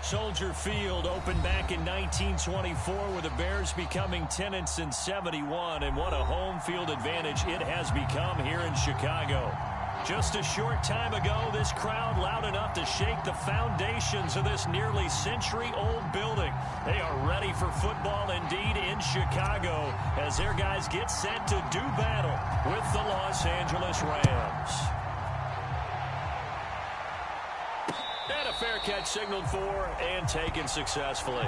Soldier Field opened back in 1924 with the Bears becoming tenants in 71, and what a home field advantage it has become here in Chicago. Just a short time ago, this crowd loud enough to shake the foundations of this nearly century-old building. They are ready for football indeed in Chicago as their guys get set to do battle with the Los Angeles Rams. And a fair catch signaled for and taken successfully.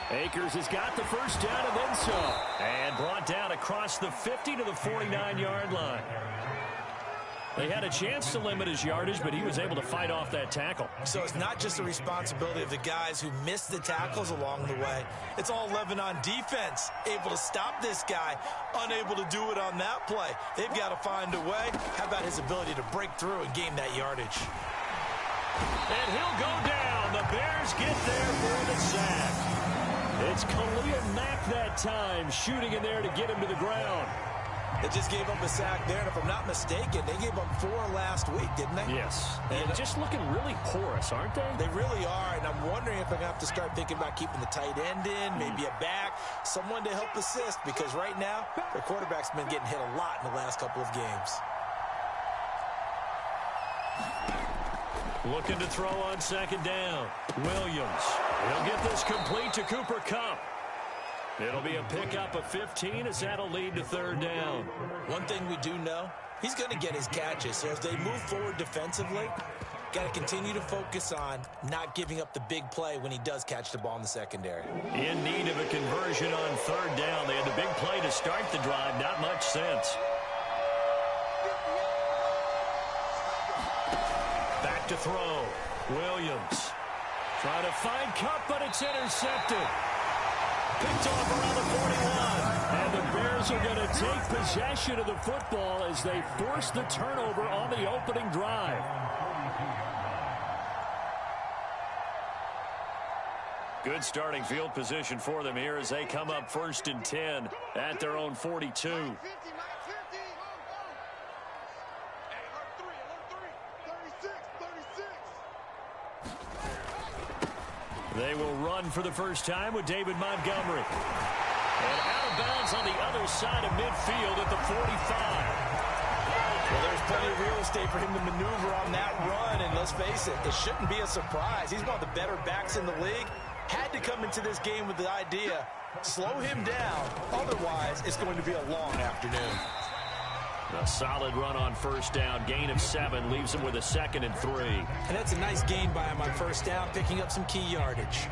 Akers has got the first down and then some. And brought down across the 50 to the 49-yard line. They had a chance to limit his yardage, but he was able to fight off that tackle. So it's not just the responsibility of the guys who missed the tackles along the way. It's all 11 on defense, able to stop this guy, unable to do it on that play. They've got to find a way. How about his ability to break through and gain that yardage? And he'll go down. The Bears get there for the sack. It's Khalil Mack that time, shooting in there to get him to the ground. They just gave up a sack there, and if I'm not mistaken, they gave up 4 last week, didn't they? Yes. And just looking really porous, aren't they? They really are, and I'm wondering if I'm going to have to start thinking about keeping the tight end in, maybe a back, someone to help assist, because right now, their quarterback's been getting hit a lot in the last couple of games. Looking to throw on second down. Williams. He'll get this complete to Cooper Kupp. It'll be a pickup of 15 as that'll lead to third down. One thing we do know, he's going to get his catches. So as they move forward defensively, got to continue to focus on not giving up the big play when he does catch the ball in the secondary. In need of a conversion on third down. They had the big play to start the drive. Not much sense. Back to throw. Williams. Trying to find Kupp, but it's intercepted. Picked off around the 41. And the Bears are going to take possession of the football as they force the turnover on the opening drive. Good starting field position for them here as they come up 1st and 10 at their own 42. They will run for the first time with David Montgomery. And out of bounds on the other side of midfield at the 45. Well, there's plenty of real estate for him to maneuver on that run, and let's face it, it shouldn't be a surprise. He's one of the better backs in the league. Had to come into this game with the idea, slow him down, otherwise it's going to be a long afternoon. A solid run on first down. Gain of 7 leaves him with a 2nd and 3. And that's a nice gain by him on first down, picking up some key yardage.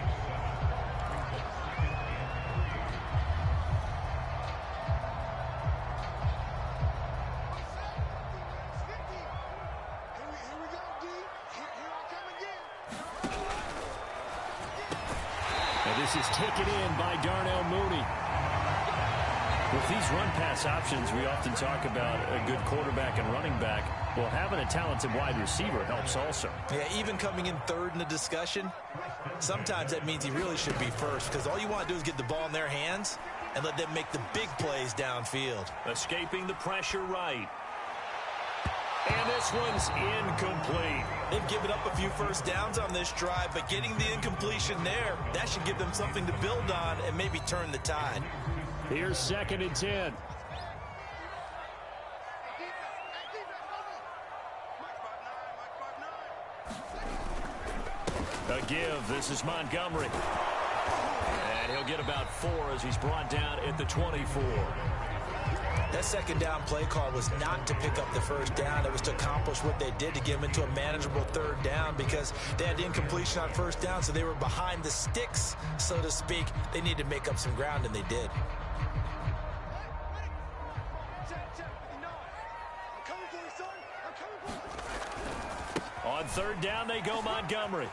And this is taken in by Darnell Mooney. With these run-pass options, we often talk about a good quarterback and running back. Well, having a talented wide receiver helps also. Yeah, even coming in third in the discussion, sometimes that means he really should be first, because all you want to do is get the ball in their hands and let them make the big plays downfield. Escaping the pressure right. And this one's incomplete. They've given up a few first downs on this drive, but getting the incompletion there, that should give them something to build on and maybe turn the tide. Here's 2nd and 10. A give. This is Montgomery. And he'll get about 4 as he's brought down at the 24. That second down play call was not to pick up the first down. It was to accomplish what they did to get them into a manageable third down because they had the incompletion on first down, so they were behind the sticks, so to speak. They needed to make up some ground, and they did. third down they go, Montgomery.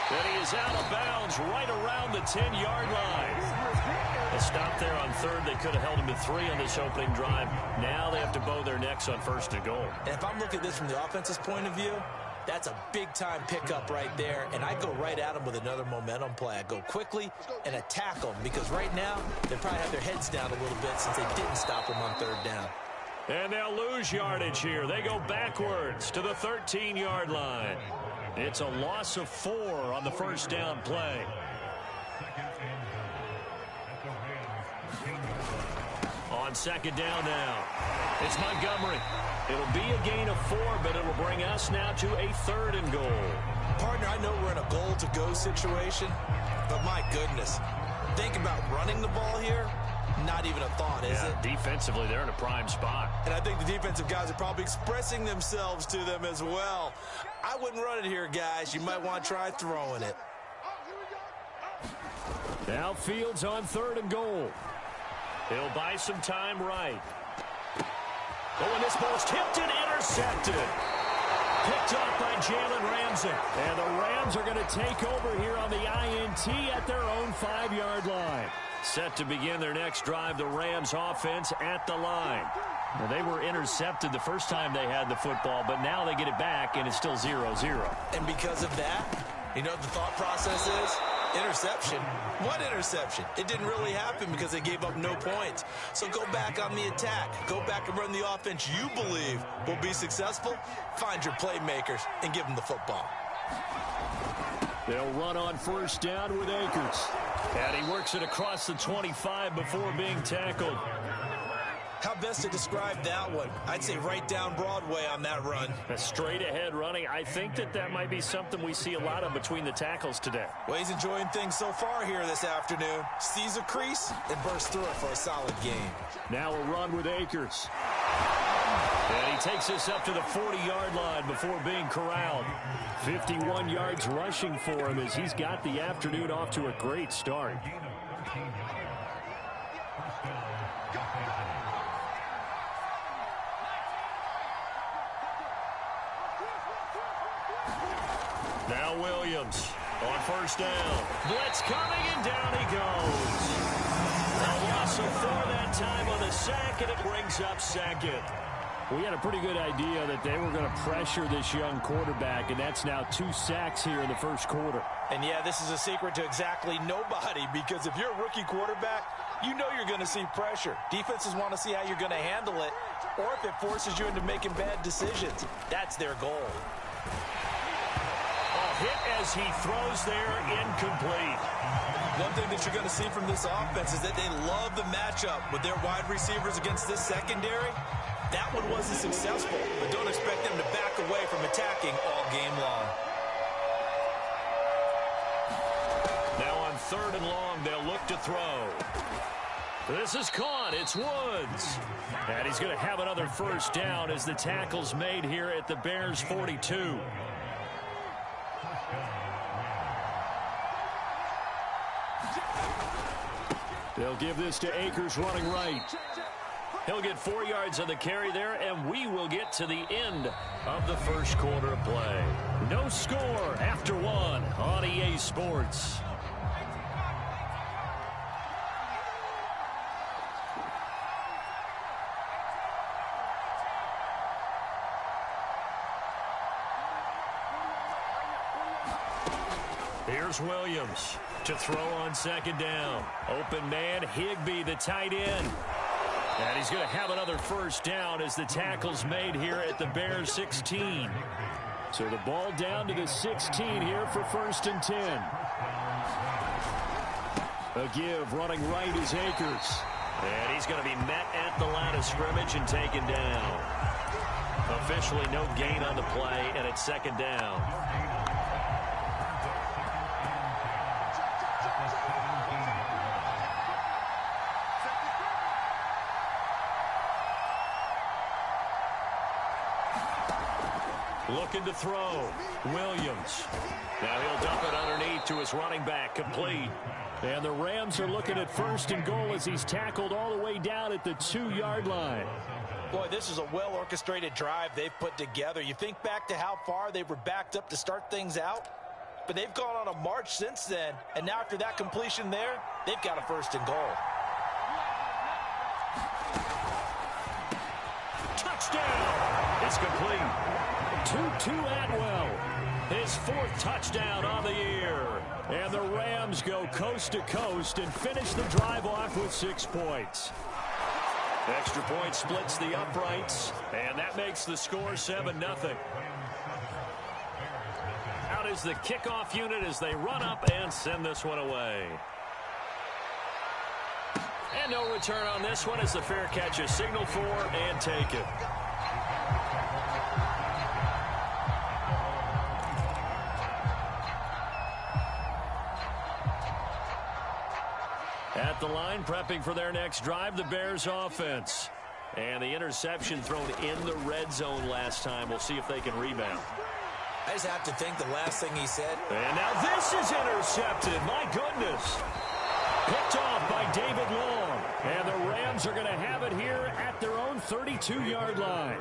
And he is out of bounds right around the 10-yard line. A stop there on third. They could have held him to 3 on this opening drive. Now they have to bow their necks on first and goal. And if I'm looking at this from the offense's point of view, that's a big-time pickup right there, and I go right at them with another momentum play. I go quickly and attack them because right now they probably have their heads down a little bit since they didn't stop them on third down. And they'll lose yardage here. They go backwards to the 13-yard line. It's a loss of 4 on the first down play. On second down now, it's Montgomery. It'll be a gain of 4, but it'll bring us now to a 3rd and goal. Partner, I know we're in a goal-to-go situation, but my goodness, think about running the ball here. Not even a thought, is it? Defensively, they're in a prime spot. And I think the defensive guys are probably expressing themselves to them as well. I wouldn't run it here, guys. You might want to try throwing it. Now Fields on 3rd and goal. He'll buy some time right. Oh, and this ball's tipped and intercepted. Picked off by Jalen Ramsey. And the Rams are going to take over here on the INT at their own 5-yard line. Set to begin their next drive, the Rams offense at the line. Well, they were intercepted the first time they had the football, but now they get it back, and it's still 0-0. And because of that, you know what the thought process is? Interception. What interception? It didn't really happen because they gave up no points. So go back on the attack. Go back and run the offense you believe will be successful. Find your playmakers and give them the football. They'll run on first down with Akers. And he works it across the 25 before being tackled. How best to describe that one? I'd say right down Broadway on that run. A straight-ahead running. I think that might be something we see a lot of between the tackles today. Well, he's enjoying things so far here this afternoon. Sees a crease and bursts through it for a solid game. Now a run with Akers. And he takes us up to the 40-yard line before being corralled. 51 yards rushing for him as he's got the afternoon off to a great start. Now Williams on first down. Blitz coming, and down he goes. A loss of 4 that time on the sack, and it brings up second. We had a pretty good idea that they were going to pressure this young quarterback, and that's now 2 sacks here in the first quarter. And, yeah, this is a secret to exactly nobody, because if you're a rookie quarterback, you know you're going to see pressure. Defenses want to see how you're going to handle it, or if it forces you into making bad decisions. That's their goal. Hit as he throws there, incomplete. One thing that you're going to see from this offense is that they love the matchup with their wide receivers against this secondary. That one wasn't successful, but don't expect them to back away from attacking all game long. Now on 3rd and long, they'll look to throw. This is caught. It's Woods. And he's going to have another first down as the tackle's made here at the Bears' 42. They'll give this to Akers running right. He'll get 4 yards on the carry there, and we will get to the end of the first quarter of play. No score after 1 on EA Sports. Here's Williams to throw on second down. Open man, Higbee, the tight end. And he's going to have another first down as the tackle's made here at the Bears 16. So the ball down to the 16 here for 1st and 10. A give running right is Akers. And he's going to be met at the line of scrimmage and taken down. Officially no gain on the play, and it's 2nd down. Looking to throw. Williams. Now he'll dump it underneath to his running back. Complete. And the Rams are looking at 1st and goal as he's tackled all the way down at the 2-yard line. Boy, this is a well-orchestrated drive they've put together. You think back to how far they were backed up to start things out, but they've gone on a march since then, and now after that completion there, they've got a first and goal. Touchdown! It's complete. Tutu Atwell, his 4th touchdown on the year. And the Rams go coast to coast and finish the drive off with 6 points. Extra point splits the uprights, and that makes the score 7-0. Out is the kickoff unit as they run up and send this one away. And no return on this one as the fair catch is signaled for and taken. At the line, prepping for their next drive, the Bears offense. And the interception thrown in the red zone last time. We'll see if they can rebound. I just have to think the last thing he said. And now this is intercepted. My goodness. Picked off by David Long. And the Rams are going to have it here at their own 32-yard line.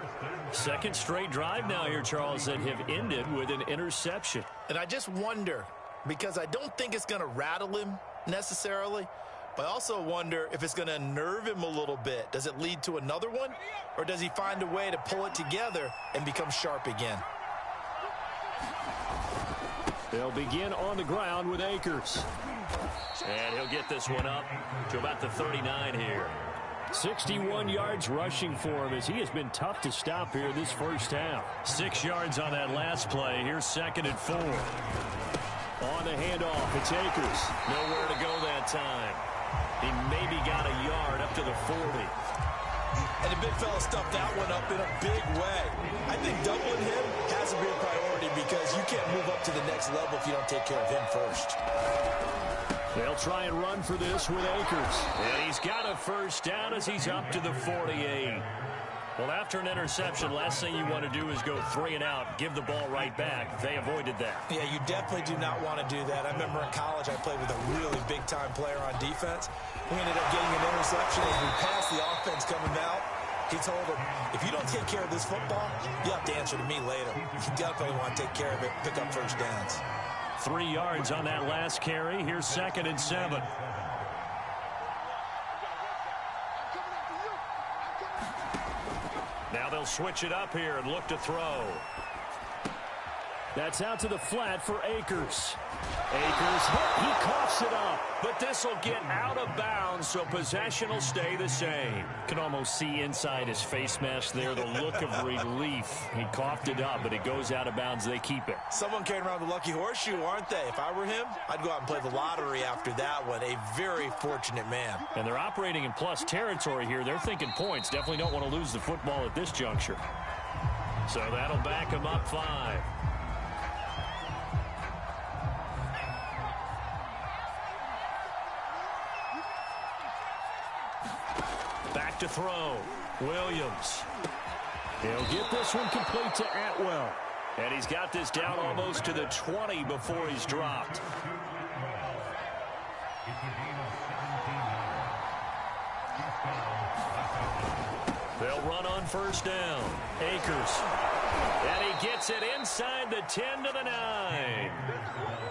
Second straight drive now here, Charles, that have ended with an interception. And I just wonder, because I don't think it's going to rattle him necessarily, but I also wonder if it's going to unnerve him a little bit. Does it lead to another one? Or does he find a way to pull it together and become sharp again? They'll begin on the ground with Akers. And he'll get this one up to about the 39 here. 61 yards rushing for him as he has been tough to stop here this first half. 6 yards on that last play. Here's 2nd and 4. On the handoff, it's Akers. Nowhere to go that time. He maybe got a yard up to the 40. And the big fella stuffed that one up in a big way. I think doubling him has to be a priority because you can't move up to the next level if you don't take care of him first. They'll try and run for this with Akers. And he's got a first down as he's up to the 48. Well, after an interception, last thing you want to do is go 3 and out, give the ball right back. They avoided that. Yeah, you definitely do not want to do that. I remember in college I played with a really big-time player on defense. We ended up getting an interception as we passed the offense coming out. He told him, if you don't take care of this football, you'll have to answer to me later. You definitely want to take care of it, pick up first downs. 3 yards on that last carry. Here's 2nd and 7. Now they'll switch it up here and look to throw. That's out to the flat for Akers. Akers hit. He coughs it up. But this will get out of bounds, so possession will stay the same. Can almost see inside his face mask there the look of relief. He coughed it up, but it goes out of bounds. They keep it. Someone carrying around the lucky horseshoe, aren't they? If I were him, I'd go out and play the lottery after that one. A very fortunate man. And they're operating in plus territory here. They're thinking points. Definitely don't want to lose the football at this juncture. So that'll back them up 5. Back to throw. Williams. He'll get this one complete to Atwell. And he's got this down almost to the 20 before he's dropped. They'll run on first down. Akers. And he gets it inside the 10 to the 9.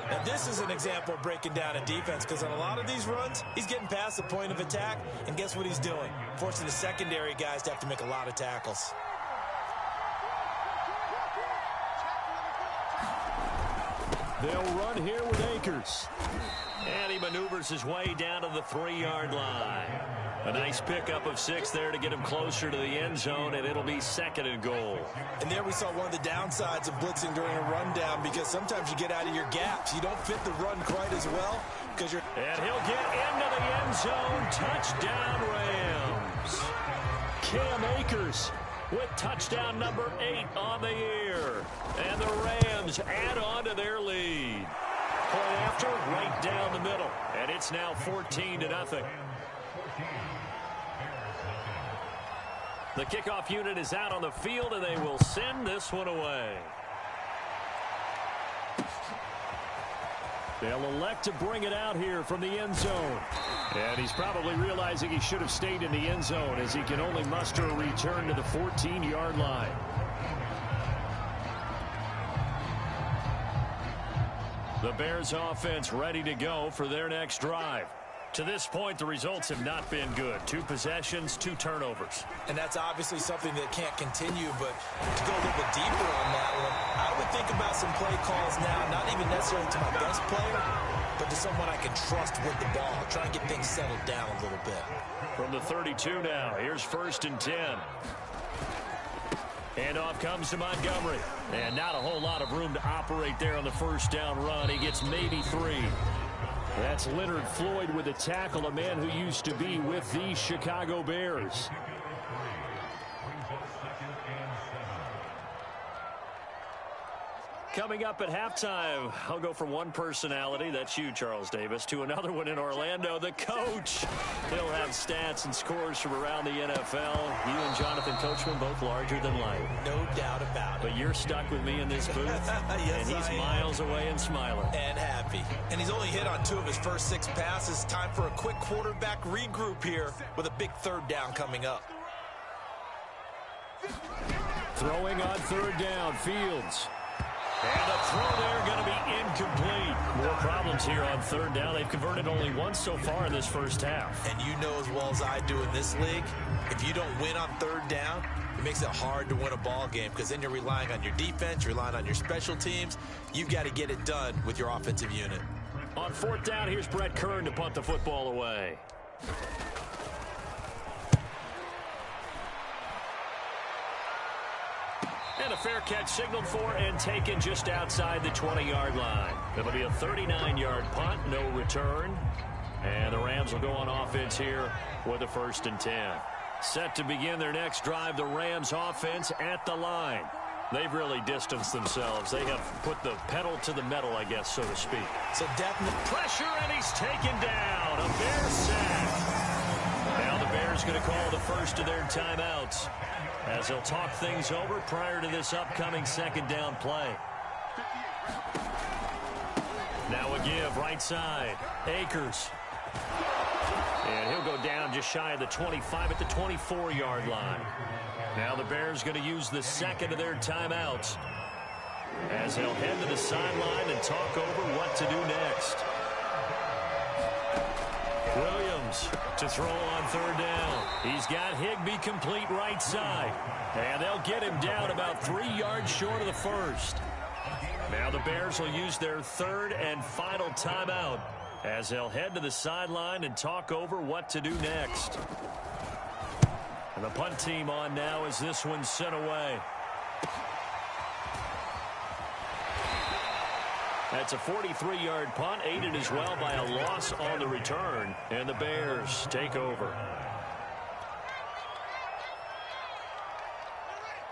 Now, this is an example of breaking down a defense because on a lot of these runs, he's getting past the point of attack, and guess what he's doing? Forcing the secondary guys to have to make a lot of tackles. They'll run here with Akers. And he maneuvers his way down to the 3-yard line. A nice pickup of 6 there to get him closer to the end zone, and it'll be 2nd and goal. And there we saw one of the downsides of blitzing during a rundown because sometimes you get out of your gaps. You don't fit the run quite as well because you're... And he'll get into the end zone. Touchdown, Rams. Cam Akers with touchdown number 8 on the year. And the Rams add on to their lead. Point after, right down the middle. And it's now 14-0. The kickoff unit is out on the field, and they will send this one away. They'll elect to bring it out here from the end zone. And he's probably realizing he should have stayed in the end zone as he can only muster a return to the 14-yard line. The Bears offense ready to go for their next drive. To this point, the results have not been good. 2 possessions, 2 turnovers. And that's obviously something that can't continue, but to go a little bit deeper on that one, I would think about some play calls now, not even necessarily to my best player, but to someone I can trust with the ball. Try and get things settled down a little bit. From the 32 now, here's 1st and 10. Handoff comes to Montgomery. And not a whole lot of room to operate there on the first down run. He gets maybe 3. That's Leonard Floyd with a tackle, a man who used to be with the Chicago Bears. Coming up at halftime, I'll go from one personality, that's you, Charles Davis, to another one in Orlando, the coach. He'll have stats and scores from around the NFL. You and Jonathan Coachman both larger than life. No doubt about it. But you're stuck with me in this booth, yes, and he's miles away and smiling. And happy. And he's only hit on 2 of his first 6 passes. Time for a quick quarterback regroup here with a big 3rd down coming up. Throwing on 3rd down, Fields. And the throw there going to be incomplete. More problems here on 3rd down. They've converted only once so far in this first half. And you know as well as I do in this league, if you don't win on 3rd down, it makes it hard to win a ball game because then you're relying on your defense, you're relying on your special teams. You've got to get it done with your offensive unit. On 4th down, here's Brett Kern to punt the football away. And a fair catch signaled for and taken just outside the 20-yard line. It'll be a 39-yard punt, no return. And the Rams will go on offense here with a 1st and 10. Set to begin their next drive, the Rams offense at the line. They've really distanced themselves. They have put the pedal to the metal, I guess, so to speak. So definite pressure, and he's taken down. A Bear sack. Now the Bears going to call the first of their timeouts, as they'll talk things over prior to this upcoming 2nd down play. Now a give, right side. Akers. And he'll go down just shy of the 25 at the 24-yard line. Now the Bears going to use the 2nd of their timeouts, as they'll head to the sideline and talk over what to do next. Williams to throw on 3rd down. He's got Higbee complete right side. And they'll get him down about 3 yards short of the 1st. Now the Bears will use their 3rd and final timeout, as they'll head to the sideline and talk over what to do next. And the punt team on now as this one's sent away. That's a 43-yard punt, aided as well by a loss on the return. And the Bears take over.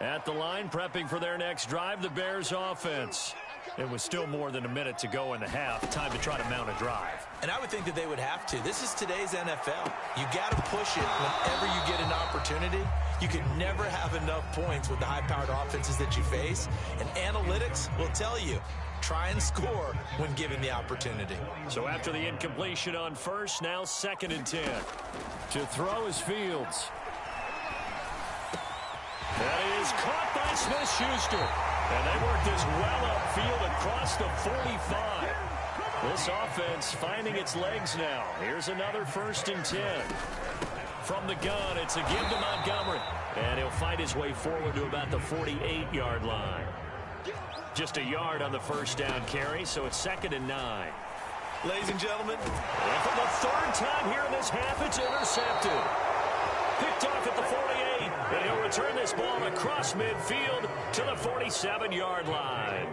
At the line, prepping for their next drive, the Bears offense. It was still more than a minute to go in the half. Time to try to mount a drive. And I would think that they would have to. This is today's NFL. You got to push it whenever you get an opportunity. You can never have enough points with the high-powered offenses that you face. And analytics will tell you, try and score when given the opportunity. So after the incompletion on 1st, now 2nd and 10. To throw is Fields. That is caught by Smith-Schuster. And they worked this well upfield across the 45. This offense finding its legs now. Here's another 1st and 10. From the gun, it's a give to Montgomery. And he'll fight his way forward to about the 48-yard line. Just a yard on the 1st down carry, so it's 2nd and 9. Ladies and gentlemen, and for the 3rd time here in this half, it's intercepted. Picked off at the 48, and he'll return this ball across midfield to the 47-yard line.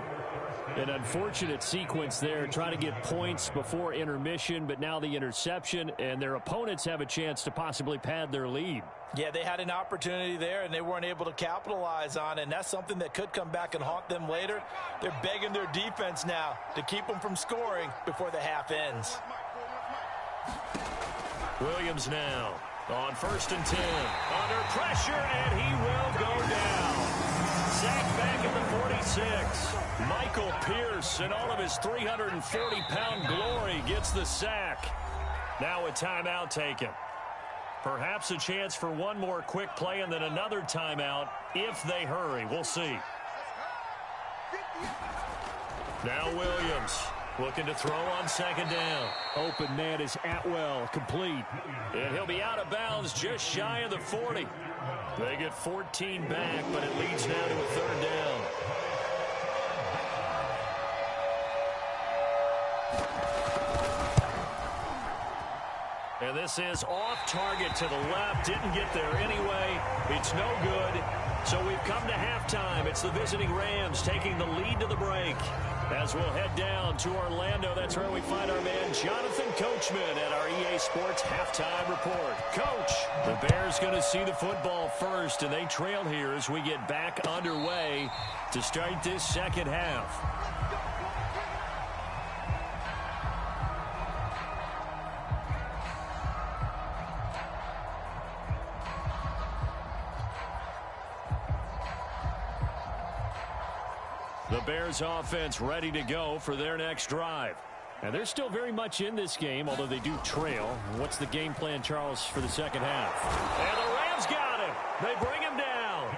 An unfortunate sequence there, trying to get points before intermission, but now the interception, and their opponents have a chance to possibly pad their lead. Yeah, they had an opportunity there, and they weren't able to capitalize on it, and that's something that could come back and haunt them later. They're begging their defense now to keep them from scoring before the half ends. Williams now on 1st and 10. Under pressure, and he will go down. Sack back at the 46. Michael Pierce, in all of his 340-pound glory, gets the sack. Now a timeout taken. Perhaps a chance for one more quick play and then another timeout if they hurry. We'll see. Now Williams looking to throw on second down. Open man is Atwell, complete. And he'll be out of bounds just shy of the 40. They get 14 back, but it leads now to a third down. And this is off target to the left. Didn't get there anyway. It's no good. So we've come to halftime. It's the visiting Rams taking the lead to the break. As we'll head down to Orlando, that's where we find our man Jonathan Coachman at our EA Sports Halftime Report. Coach, the Bears going to see the football first, and they trail here as we get back underway to start this second half. The Bears offense ready to go for their next drive. And they're still very much in this game, although they do trail. What's the game plan, Charles, for the second half? And the Rams got him. They bring him down.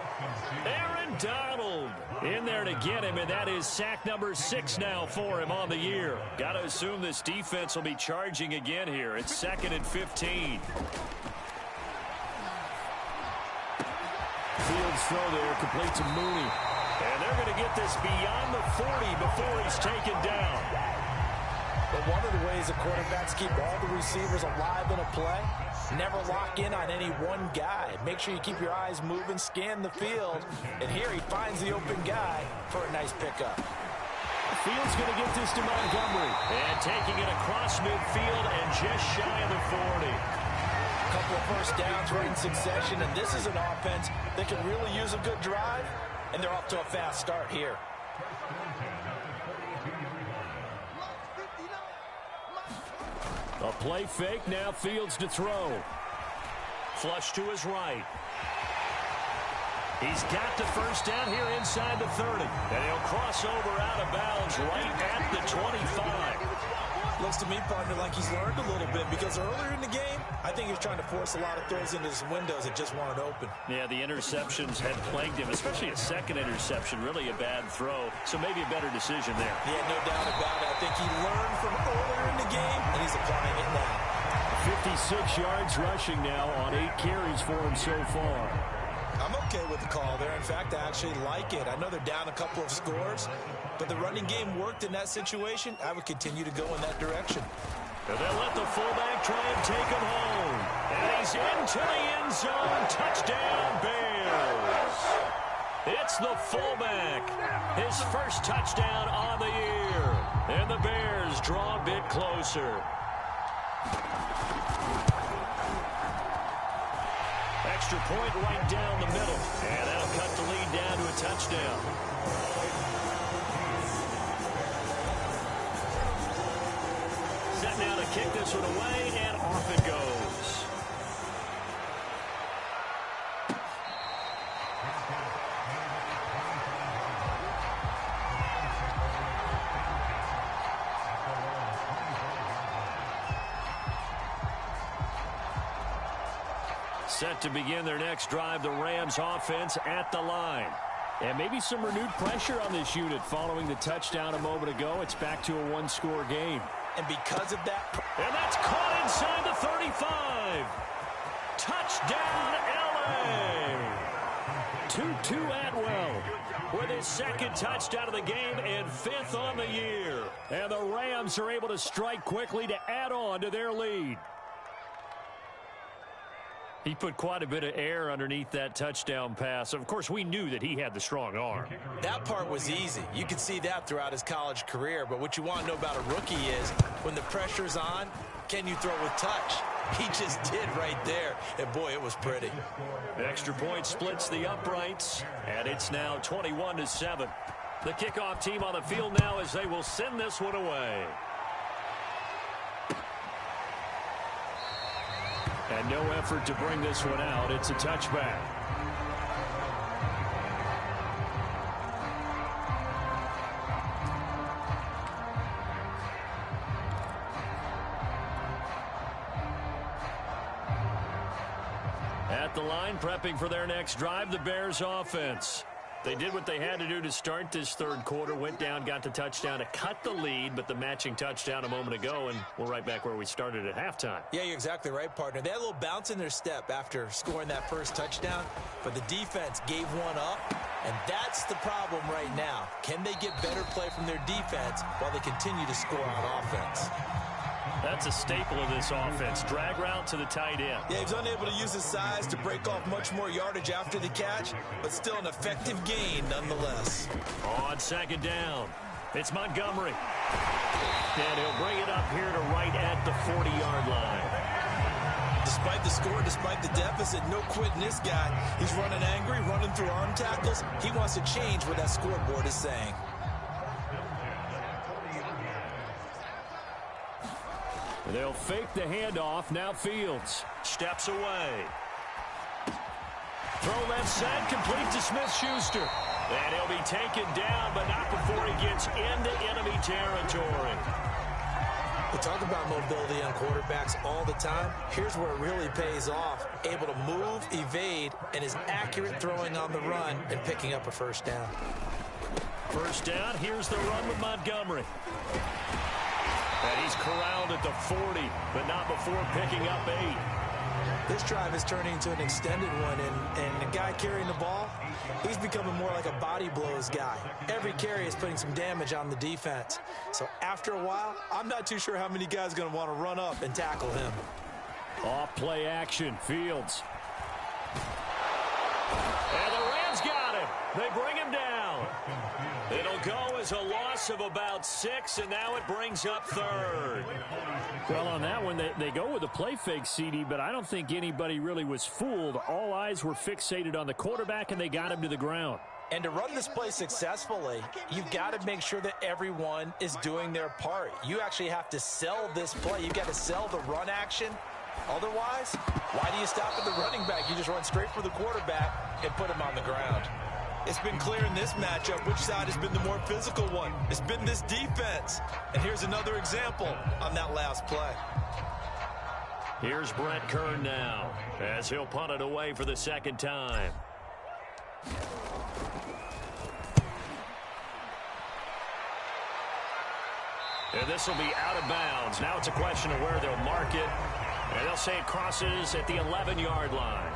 Aaron Donald in there to get him, and that is sack number 6 now for him on the year. Got to assume this defense will be charging again here. It's 2nd and 15. Fields throw there, complete to Mooney. And they're going to get this beyond the 40 before he's taken down. But one of the ways the quarterbacks keep all the receivers alive in a play, never lock in on any one guy. Make sure you keep your eyes moving, scan the field. And here he finds the open guy for a nice pickup. Fields going to get this to Montgomery. And taking it across midfield and just shy of the 40. A couple of first downs right in succession, and this is an offense that can really use a good drive. And they're off to a fast start here. A play fake, now Fields to throw. Flush to his right. He's got the first down here inside the 30. And he'll cross over out of bounds right at the 25. Looks to me, partner, like he's learned a little bit, because earlier in the game, I think he was trying to force a lot of throws into his windows that just weren't open. Yeah, the interceptions had plagued him, especially a second interception, really a bad throw. So maybe a better decision there. Yeah, no doubt about it. I think he learned from earlier in the game, and he's applying it now. 56 yards rushing now on 8 carries for him so far. I'm okay with the call there. In fact, I actually like it. I know they're down a couple of scores, but the running game worked in that situation. I would continue to go in that direction. And they'll let the fullback try and take him home. And he's into the end zone. Touchdown, Bears. It's the fullback. His first touchdown on the year. And the Bears draw a bit closer. Extra point right down the middle. And that'll cut the lead down to a touchdown. Set now to kick this one away, and off it goes. Set to begin their next drive, the Rams offense at the line. And maybe some renewed pressure on this unit following the touchdown a moment ago. It's back to a one-score game. And because of that... And that's caught inside the 35. Touchdown, L.A. 2-2 Atwell with his second touchdown of the game and 5th on the year. And the Rams are able to strike quickly to add on to their lead. He put quite a bit of air underneath that touchdown pass. Of course, we knew that he had the strong arm. That part was easy. You could see that throughout his college career. But what you want to know about a rookie is when the pressure's on, can you throw with touch? He just did right there. And, boy, it was pretty. Extra point splits the uprights, and it's now 21-7. The kickoff team on the field now as they will send this one away. And no effort to bring this one out. It's a touchback. At the line, prepping for their next drive, the Bears offense. They did what they had to do to start this third quarter, went down, got the touchdown to cut the lead, but the matching touchdown a moment ago, and we're right back where we started at halftime. Yeah, you're exactly right, partner. They had a little bounce in their step after scoring that first touchdown, but the defense gave one up, and that's the problem right now. Can they get better play from their defense while they continue to score on offense? That's a staple of this offense. Drag route to the tight end. Yeah, he's unable to use his size to break off much more yardage after the catch, but still an effective gain nonetheless. On second down, it's Montgomery. And he'll bring it up here to right at the 40-yard line. Despite the score, despite the deficit, no quitting this guy. He's running angry, running through arm tackles. He wants to change what that scoreboard is saying. They'll fake the handoff. Now Fields steps away. Throw left side, complete to Smith-Schuster. And he'll be taken down, but not before he gets into enemy territory. We talk about mobility on quarterbacks all the time. Here's where it really pays off. Able to move, evade, and is accurate throwing on the run and picking up a first down. First down, here's the run with Montgomery. And he's corralled at the 40, but not before picking up 8. This drive is turning into an extended one, and the guy carrying the ball, he's becoming more like a body blows guy. Every carry is putting some damage on the defense. So after a while, I'm not too sure how many guys are going to want to run up and tackle him. Off play action, Fields. And the Rams got him. They bring him down. It'll go as a loss of about 6, and now it brings up third. Well, on that one, they go with a play fake, CD, but I don't think anybody really was fooled. All eyes were fixated on the quarterback, and they got him to the ground. And to run this play successfully, you've got to make sure that everyone is doing their part. You actually have to sell this play. You've got to sell the run action. Otherwise, why do you stop at the running back? You just run straight for the quarterback and put him on the ground. It's been clear in this matchup which side has been the more physical one. It's been this defense. And here's another example on that last play. Here's Brett Kern now as he'll punt it away for the second time. And this will be out of bounds. Now it's a question of where they'll mark it. And they'll say it crosses at the 11-yard line.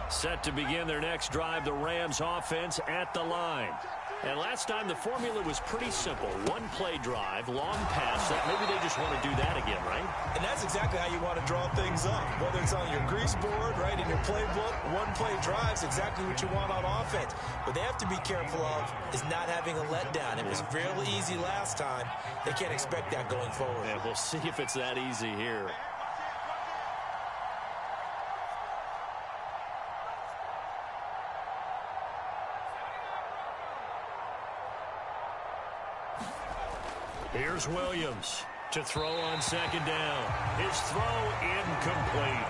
Set to begin their next drive, the Rams offense at the line. And last time the formula was pretty simple. One play drive, long pass. Maybe they just want to do that again, right? And that's exactly how you want to draw things up. Whether it's on your grease board, right, in your playbook, one play drives exactly what you want on offense. What they have to be careful of is not having a letdown. It was fairly easy last time. They can't expect that going forward. And we'll see if it's that easy here. Here's Williams to throw on second down. His throw incomplete.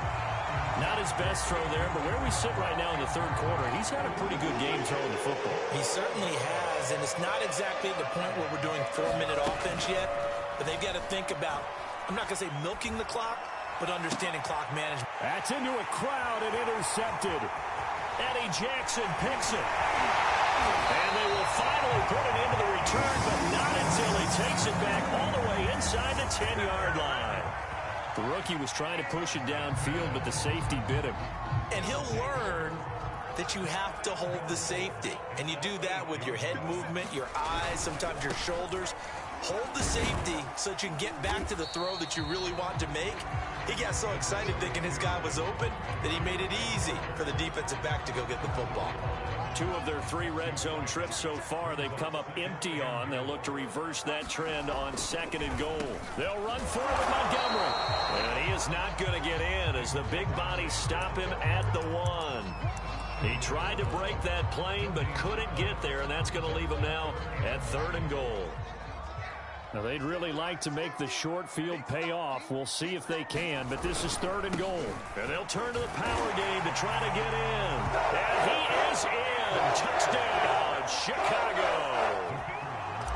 Not his best throw there, but where we sit right now in the third quarter, he's had a pretty good game throwing the football. He certainly has, and it's not exactly at the point where we're doing 4-minute offense yet, but they've got to think about, I'm not going to say milking the clock, but understanding clock management. That's into a crowd and intercepted. Eddie Jackson picks it. And they will finally put it into the return, but not until he takes it back all the way inside the 10-yard line. The rookie was trying to push it downfield, but the safety bit him. And he'll learn that you have to hold the safety. And you do that with your head movement, your eyes, sometimes your shoulders. Hold the safety so that you can get back to the throw that you really want to make. He got so excited thinking his guy was open that he made it easy for the defensive back to go get the football. 2 of their 3 red zone trips so far they've come up empty on. They'll look to reverse that trend on second and goal. They'll run for it with Montgomery. And he is not going to get in as the big bodies stop him at the 1. He tried to break that plane but couldn't get there, and that's going to leave him now at 3rd and goal. Now, they'd really like to make the short field pay off. We'll see if they can, but this is 3rd and goal. And they'll turn to the power game to try to get in. And he is in. Touchdown, Chicago.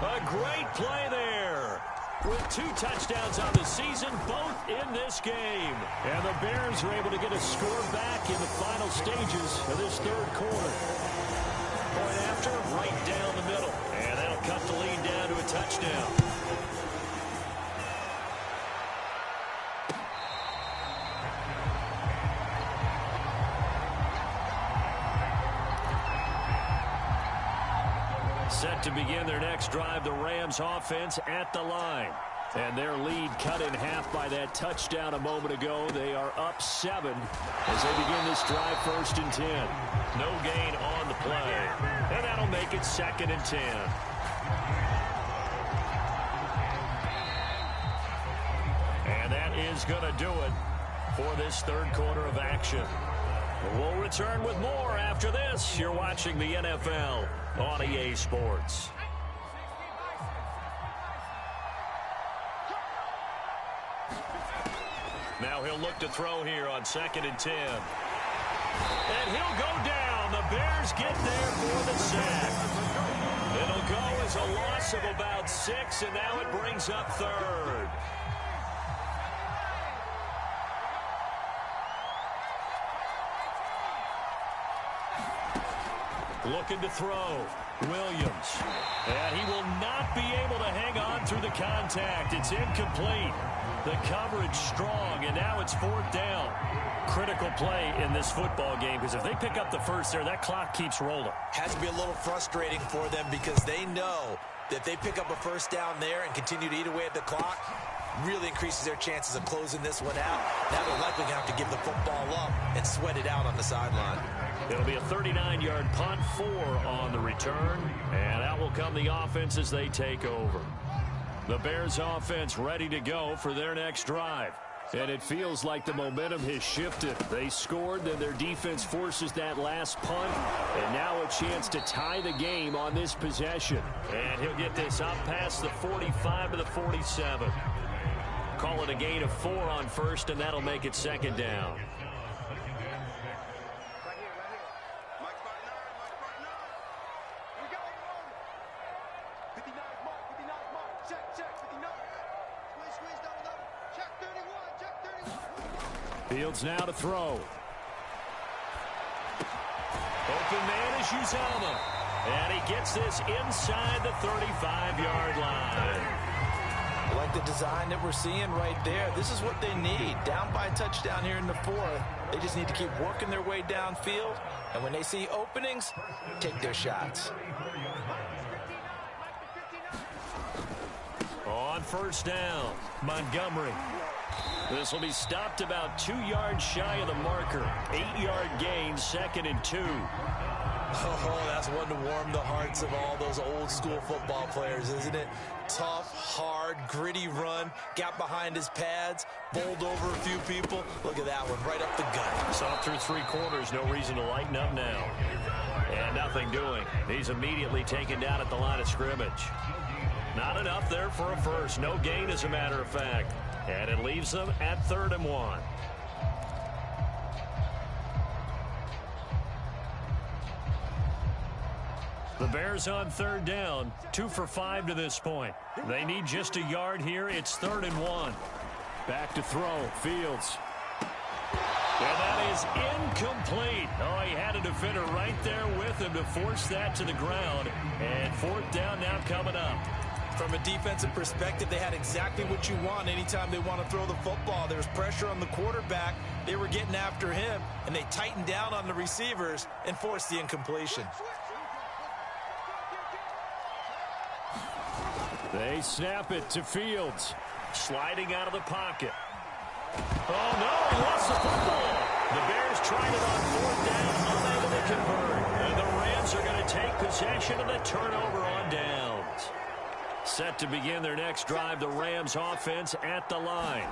A great play there. With 2 touchdowns on the season, both in this game. And the Bears are able to get a score back in the final stages of this third quarter. Point after, right down the middle. And that'll cut the lead down to a touchdown. Set to begin their next drive, the Rams offense at the line. And their lead cut in half by that touchdown a moment ago. They are up 7 as they begin this drive 1st and 10. No gain on the play. And that'll make it 2nd and 10. And that is going to do it for this third quarter of action. We'll return with more after this. You're watching the NFL on EA Sports. Now he'll look to throw here on 2nd and 10. And he'll go down. The Bears get there for the sack. It'll go as a loss of about 6, and now it brings up 3rd. Looking to throw. Williams. And he will not be able to hang on through the contact. It's incomplete. The coverage strong, and now it's 4th down. Critical play in this football game, because if they pick up the first there, that clock keeps rolling. Has to be a little frustrating for them because they know that if they pick up a first down there and continue to eat away at the clock, really increases their chances of closing this one out. Now they're likely going to have to give the football up and sweat it out on the sideline. It'll be a 39-yard punt, 4 on the return, and out will come the offense as they take over. The Bears offense ready to go for their next drive. And it feels like the momentum has shifted. They scored, then their defense forces that last punt, and now a chance to tie the game on this possession. And he'll get this up past the 45 to the 47. Call it a gain of 4 on 1st, and that'll make it 2nd down. Fields now to throw. Open man is Uzama. And he gets this inside the 35-yard line. I like the design that we're seeing right there. This is what they need. Down by a touchdown here in the 4th. They just need to keep working their way downfield. And when they see openings, take their shots. On 1st down, Montgomery. This will be stopped about 2 yards shy of the marker. 8-yard gain, 2nd and 2. Oh, that's one to warm the hearts of all those old school football players, isn't it? Tough, hard, gritty run. Got behind his pads, bowled over a few people. Look at that one, right up the gut. Saw through 3 quarters, no reason to lighten up now. And nothing doing. He's immediately taken down at the line of scrimmage. Not enough there for a first. No gain, as a matter of fact. And it leaves them at 3rd and 1. The Bears on 3rd down, 2 for 5 to this point. They need just a yard here. It's 3rd and 1. Back to throw. Fields. And that is incomplete. Oh, he had a defender right there with him to force that to the ground. And 4th down now coming up. From a defensive perspective, they had exactly what you want anytime they want to throw the football. There was pressure on the quarterback. They were getting after him, and they tightened down on the receivers and forced the incompletion. They snap it to Fields. Sliding out of the pocket. Oh, no, he lost the football. The Bears tried it on 4th down, unable to convert. And the Rams are going to take possession of the turnover on downs. Set to begin their next drive, the Rams offense at the line.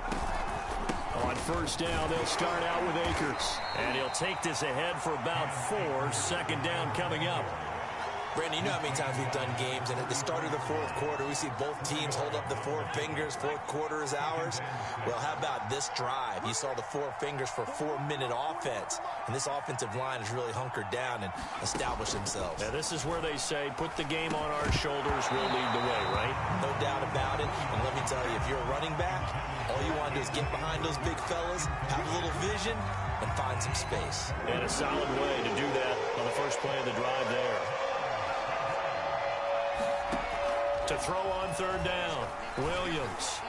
On 1st down, they'll start out with Akers. And he'll take this ahead for about 4. 2nd down coming up. Brandon, you know how many times we've done games, and at the start of the fourth quarter, we see both teams hold up the four fingers, fourth quarter is ours. Well, how about this drive? You saw the four fingers for 4-minute offense, and this offensive line has really hunkered down and established themselves. Yeah, this is where they say, put the game on our shoulders, we'll lead the way, right? No doubt about it, and let me tell you, if you're a running back, all you want to do is get behind those big fellas, have a little vision, and find some space. And a solid way to do that on the first play of the drive there. To throw on third down, Williams.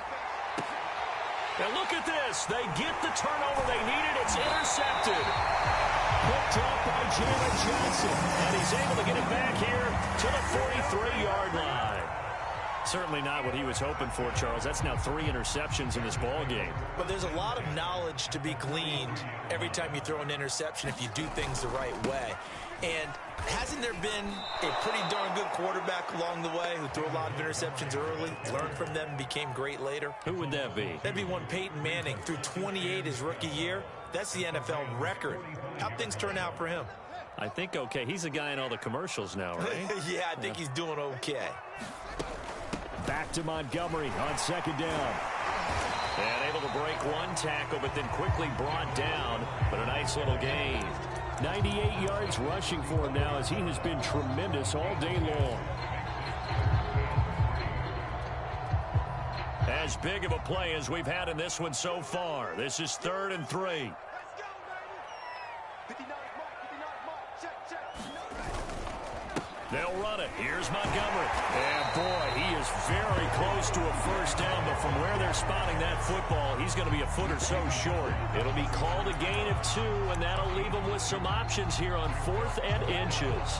Now look at this. They get the turnover they needed. It's intercepted. Picked up by Jalen Johnson. And he's able to get it back here to the 43-yard line. Certainly not what he was hoping for, Charles. That's now 3 interceptions in this ball game. But there's a lot of knowledge to be gleaned every time you throw an interception if you do things the right way. And hasn't there been a pretty darn good quarterback along the way who threw a lot of interceptions early, learned from them, and became great later? Who would that be? That'd be one Peyton Manning. Threw 28 his rookie year. That's the NFL record. How'd things turn out for him? I think okay. He's a guy in all the commercials now, right? Yeah, I think he's doing okay. Back to Montgomery on second down. And able to break one tackle, but then quickly brought down. But a nice little gain. 98 yards rushing for him now as he has been tremendous all day long. As big of a play as we've had in this one so far. This is 3rd and 3. They'll run it. Here's Montgomery. And boy, he is very close to a first down, but from where they're spotting that football, he's going to be a foot or so short. It'll be called a gain of 2, and that'll leave him with some options here on 4th and inches.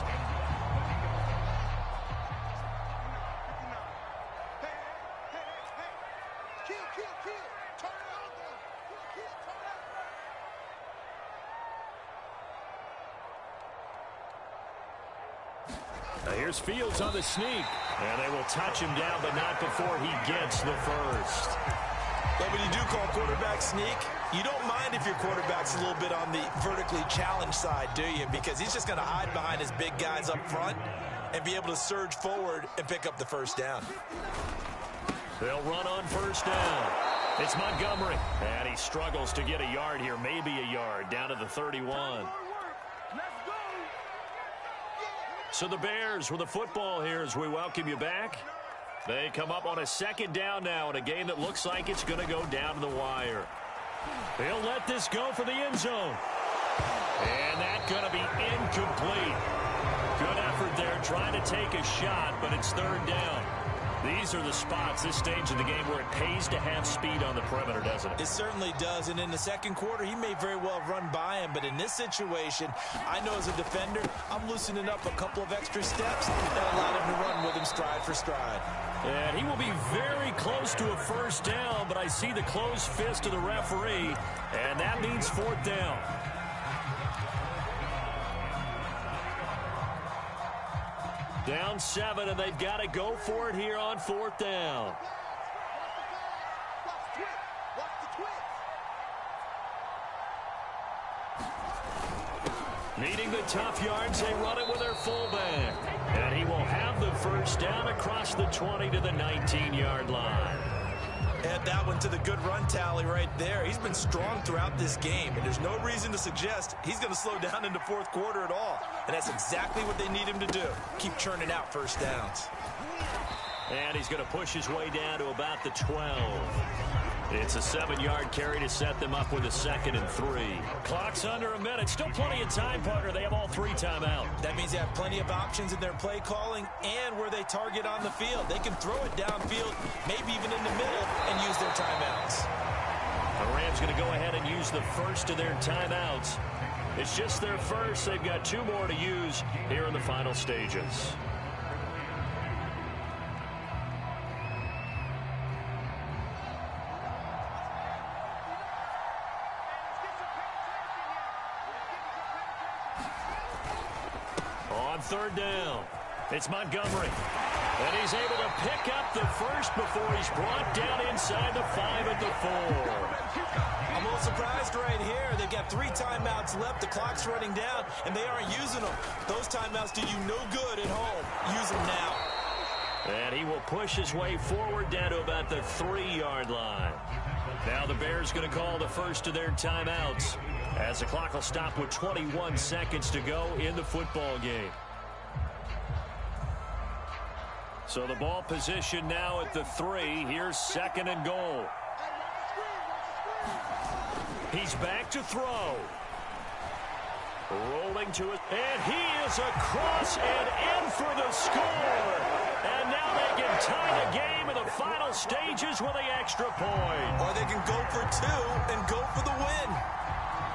Here's Fields on the sneak. And they will touch him down, but not before he gets the first. But when you do call quarterback sneak, you don't mind if your quarterback's a little bit on the vertically challenged side, do you? Because he's just going to hide behind his big guys up front and be able to surge forward and pick up the first down. They'll run on first down. It's Montgomery. And he struggles to get a yard here, maybe a yard, down to the 31. So the Bears with the football here as we welcome you back. They come up on a second down now in a game that looks like it's going to go down to the wire. They'll let this go for the end zone. And that's going to be incomplete. Good effort there trying to take a shot, but it's 3rd down. These are the spots, this stage of the game, where it pays to have speed on the perimeter, doesn't it? It certainly does, and in the second quarter, he may very well have run by him, but in this situation, I know as a defender, I'm loosening up a couple of extra steps that allowed him to run with him stride for stride. And he will be very close to a first down, but I see the closed fist of the referee, and that means 4th down. Down 7, and they've got to go for it here on 4th down. Needing the tough yards, they run it with their fullback. And he will have the first down across the 20 to the 19-yard line. Add that one to the good run tally right there. He's been strong throughout this game, and there's no reason to suggest he's going to slow down in the 4th quarter at all. And that's exactly what they need him to do. Keep churning out first downs. And he's going to push his way down to about the 12. It's a 7-yard carry to set them up with a 2nd and 3. Clock's under a minute. Still plenty of time, partner. They have all 3 timeouts. That means they have plenty of options in their play calling and where they target on the field. They can throw it downfield, maybe even in the middle, and use their timeouts. The Rams going to go ahead and use the first of their timeouts. It's just their first. They've got 2 more to use here in the final stages. On 3rd down, it's Montgomery. And he's able to pick up the first before he's brought down inside the 5 at the 4. I'm a little surprised right here. They've got 3 timeouts left. The clock's running down, and they aren't using them. Those timeouts do you no good at home. Use them now. And he will push his way forward down to about the 3-yard line. Now the Bears going to call the first of their timeouts as the clock will stop with 21 seconds to go in the football game. So the ball position now at the 3. Here's 2nd and goal. He's back to throw. Rolling to it. And he is across and in for the score. And now they can tie the game in the final stages with the extra point. Or they can go for 2 and go for the win.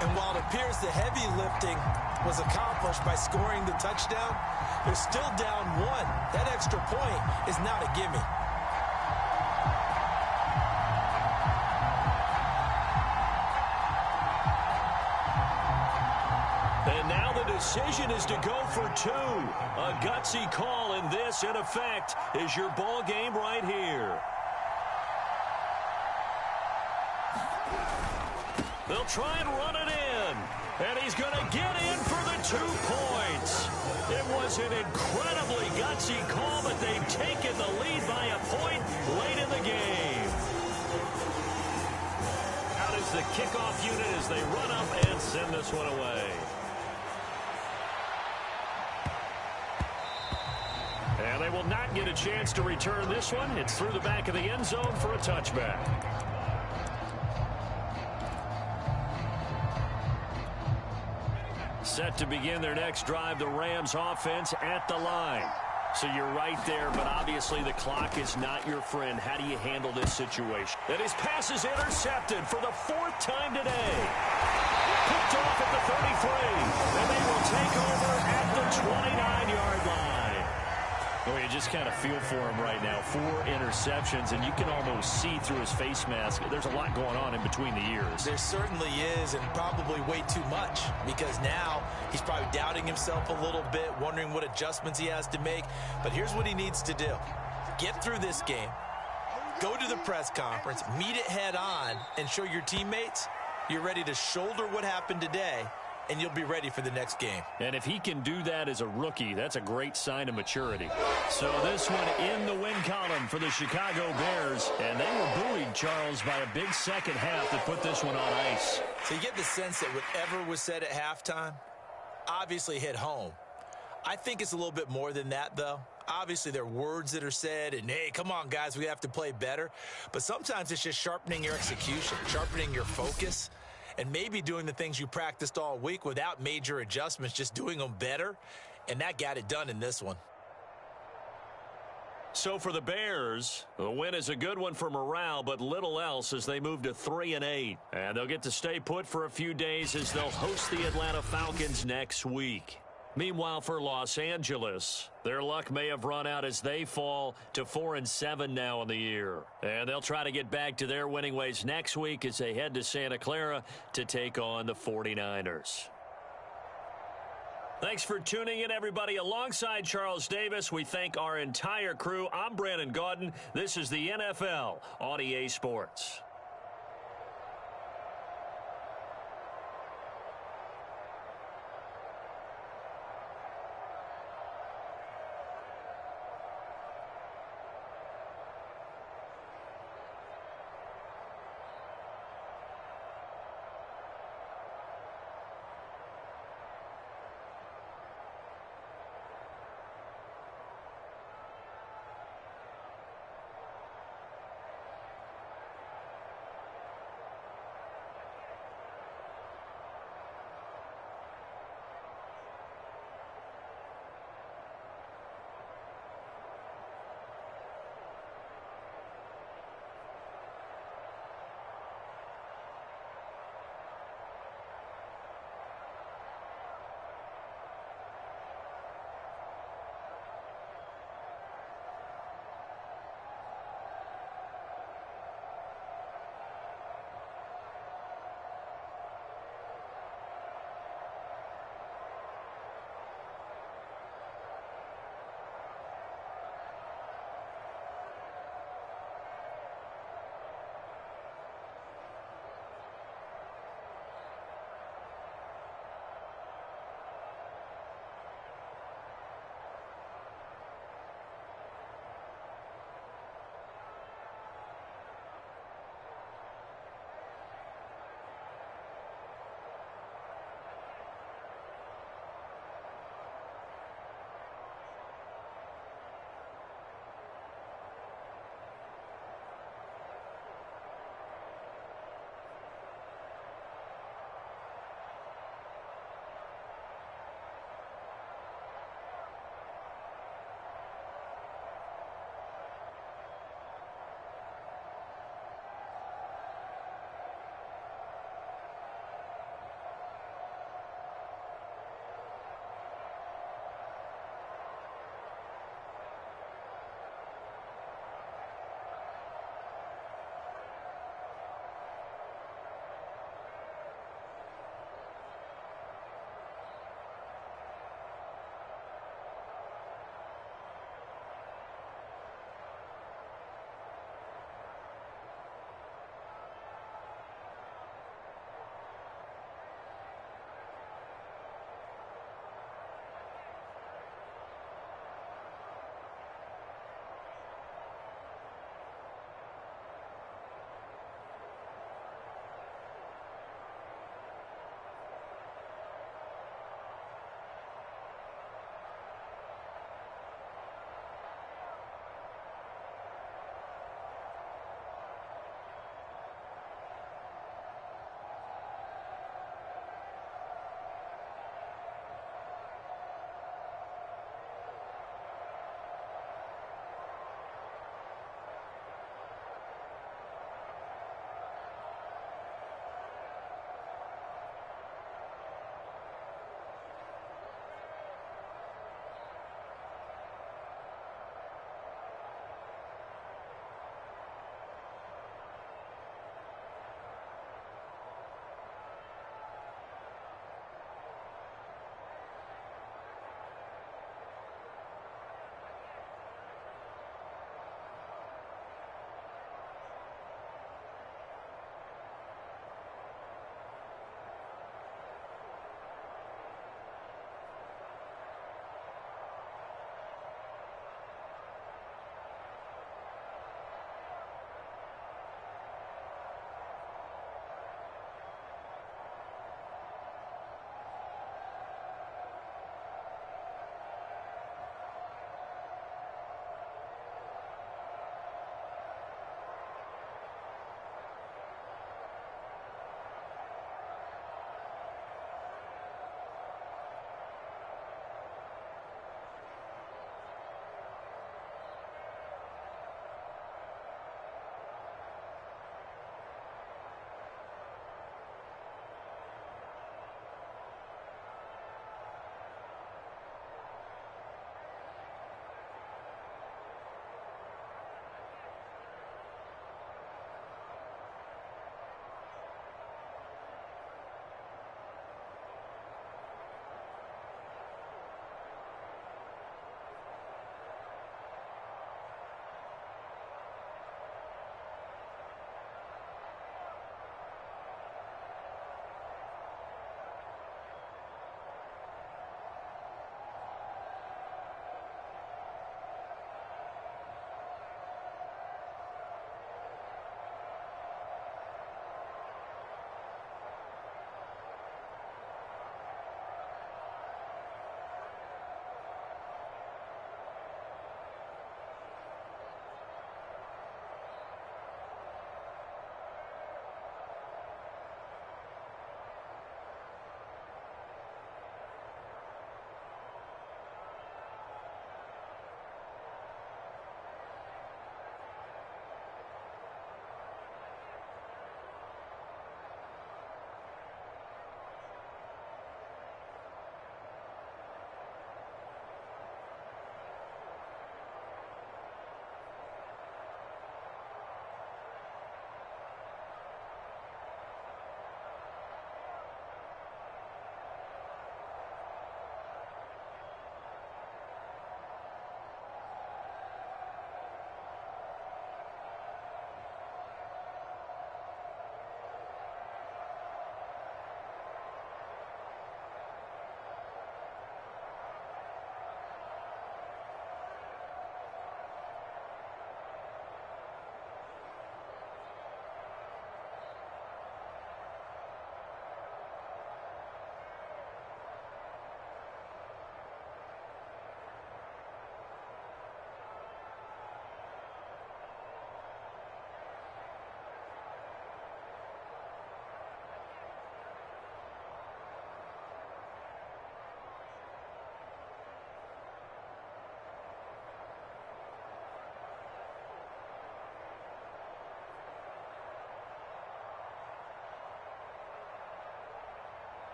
And while it appears the heavy lifting was accomplished by scoring the touchdown, they're still down 1. That extra point is not a gimme. And now the decision is to go for 2. A gutsy call, and this, in effect, is your ball game right here. They'll try and run it in. And he's going to get in for the 2 points. It was an incredibly gutsy call, but they've taken the lead by a point late in the game. Out is the kickoff unit as they run up and send this one away. And they will not get a chance to return this one. It's through the back of the end zone for a touchback. Set to begin their next drive, the Rams offense at the line. So you're right there, but obviously the clock is not your friend. How do you handle this situation? And his pass is intercepted for the 4th time today. Picked off at the 33, and they will take over at the 29-yard line. Well, you just kind of feel for him right now. 4 interceptions, and you can almost see through his face mask. There's a lot going on in between the ears. There certainly is, and probably way too much, because now he's probably doubting himself a little bit, wondering what adjustments he has to make. But here's what he needs to do. Get through this game, go to the press conference, meet it head on, and show your teammates you're ready to shoulder what happened today, and you'll be ready for the next game. And if he can do that as a rookie, that's a great sign of maturity. So this one in the win column for the Chicago Bears. And they were buoyed, Charles, by a big second half that put this one on ice. So you get the sense that whatever was said at halftime obviously hit home. I think it's a little bit more than that, though. Obviously, there are words that are said, and, hey, come on, guys, we have to play better. But sometimes it's just sharpening your execution, sharpening your focus, and maybe doing the things you practiced all week without major adjustments, just doing them better. And that got it done in this one. So for the Bears, the win is a good one for morale, but little else as they move to 3-8. And they'll get to stay put for a few days as they'll host the Atlanta Falcons next week. Meanwhile, for Los Angeles, their luck may have run out as they fall to 4-7 now in the year. And they'll try to get back to their winning ways next week as they head to Santa Clara to take on the 49ers. Thanks for tuning in, everybody. Alongside Charles Davis, we thank our entire crew. I'm Brandon Gaudin. This is the NFL on EA Sports.